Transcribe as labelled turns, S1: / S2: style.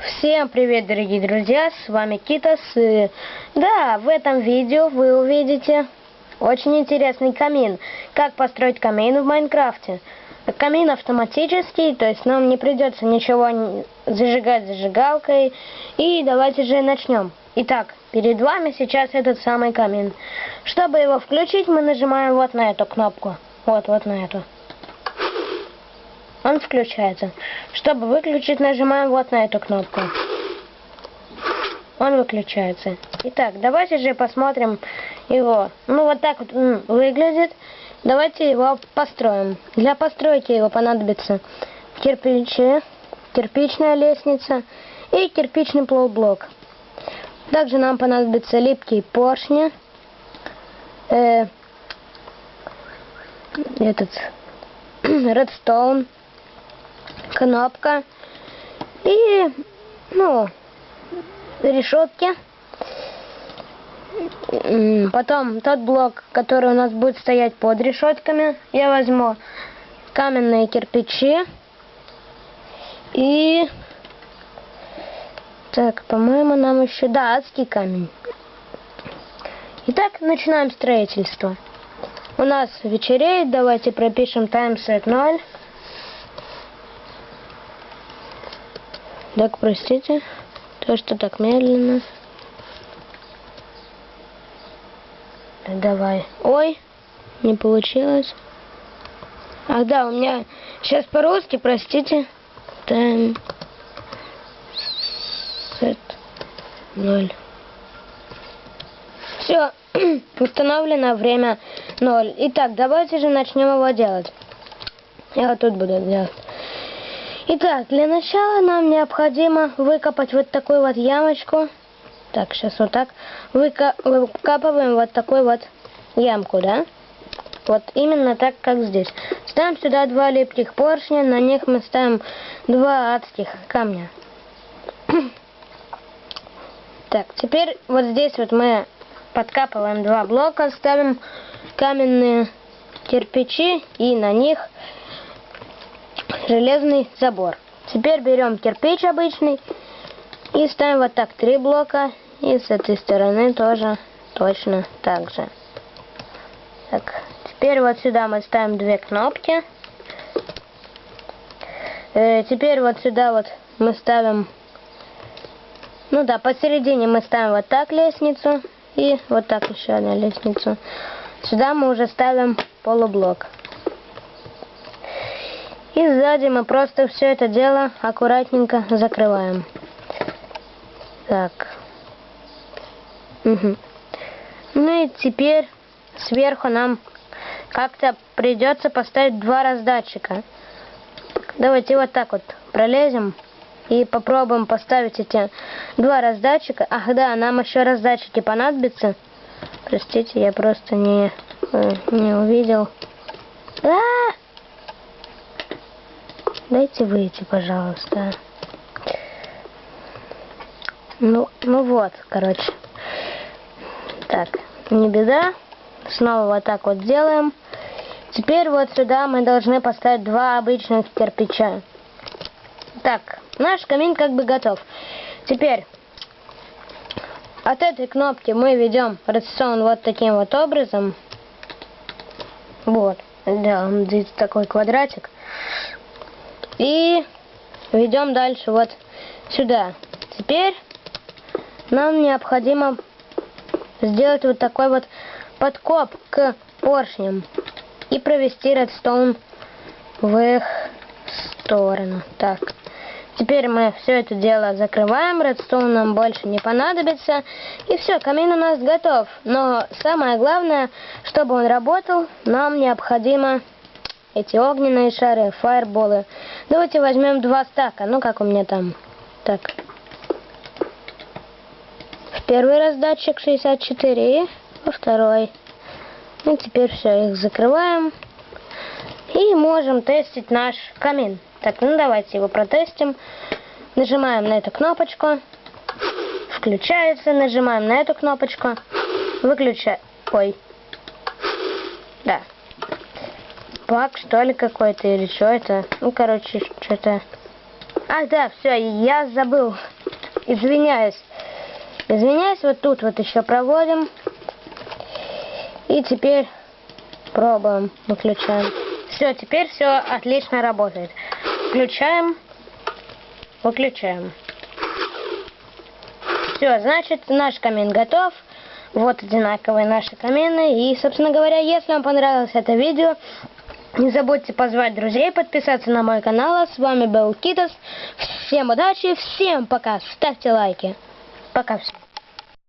S1: Всем привет, дорогие друзья, с вами Китас. Да, в этом видео вы увидите очень интересный камин. Как построить камин в Майнкрафте. Камин автоматический, то есть нам не придется ничего зажигать зажигалкой. И давайте же начнем. Итак, перед вами сейчас этот самый камин. Чтобы его включить, мы нажимаем вот на эту кнопку. Вот на эту. Он включается. Чтобы выключить, нажимаем вот на эту кнопку. Он выключается. Итак, давайте же посмотрим его. Ну, вот так вот он выглядит. Давайте его построим. Для постройки его понадобится кирпичная лестница и кирпичный полублок. Также нам понадобятся липкие поршни. Редстоун. Кнопка и, решетки. Потом тот блок, который у нас будет стоять под решетками, я возьму каменные кирпичи и, так, по-моему, нам еще, да, адский камень. Итак, начинаем строительство. У нас вечереет, давайте пропишем таймсет 0. Так, простите, то, что так медленно. Давай. Ой, не получилось. Ах, да, у меня сейчас по-русски, простите. Time set 0. Все, установлено время 0. Итак, давайте же начнем его делать. Я вот тут буду делать. Итак, для начала нам необходимо выкопать вот такую вот ямочку. Так, сейчас вот так. Выкапываем вот такую вот ямку, да? Вот именно так, как здесь. Ставим сюда 2 липких поршня, на них мы ставим 2 адских камня. Так, теперь вот здесь вот мы подкапываем 2 блока, ставим каменные кирпичи и на них железный забор. Теперь берем кирпич обычный и ставим вот так 3 блока. И с этой стороны тоже точно так же. Так, теперь вот сюда мы ставим 2 кнопки. Теперь вот сюда вот мы ставим, посередине мы ставим вот так лестницу. И вот так еще одну лестницу. Сюда мы уже ставим полублок. И сзади мы просто все это дело аккуратненько закрываем. Так. Угу. Ну и теперь сверху нам как-то придется поставить 2 раздатчика. Давайте вот так вот пролезем и попробуем поставить эти 2 раздатчика. Ах да, нам еще раздатчики понадобятся. Простите, я просто не увидел. Дайте выйти, пожалуйста. Ну вот, короче. Так, не беда. Снова вот так вот делаем. Теперь вот сюда мы должны поставить 2 обычных кирпича. Так, наш камин как бы готов. Теперь от этой кнопки мы ведем редстоун вот таким вот образом. Вот. Делаем здесь такой квадратик. И ведем дальше вот сюда. Теперь нам необходимо сделать вот такой вот подкоп к поршням и провести редстоун в их сторону. Так, теперь мы все это дело закрываем, редстоун нам больше не понадобится. И все, камин у нас готов. Но самое главное, чтобы он работал, нам необходимо эти огненные шары, фаерболы. Давайте возьмем 2 стака. Ну, как у меня там. Так. В первый раздатчик 64 и во второй. Ну, теперь все, их закрываем. И можем тестить наш камин. Так, ну давайте его протестим. Нажимаем на эту кнопочку. Включается. Нажимаем на эту кнопочку. Выключаем. Ой. Да. Баг, что ли, какой-то, или что это? Ну, короче, что-то Ах, да, все, я забыл. Извиняюсь. Извиняюсь, вот тут вот еще проводим. И теперь пробуем, выключаем. Все, теперь все отлично работает. Включаем, выключаем. Все, значит, наш камин готов. Вот одинаковые наши камины. И, собственно говоря, если вам понравилось это видео, не забудьте позвать друзей, подписаться на мой канал. С вами был Китос. Всем удачи, всем пока. Ставьте лайки. Пока всем.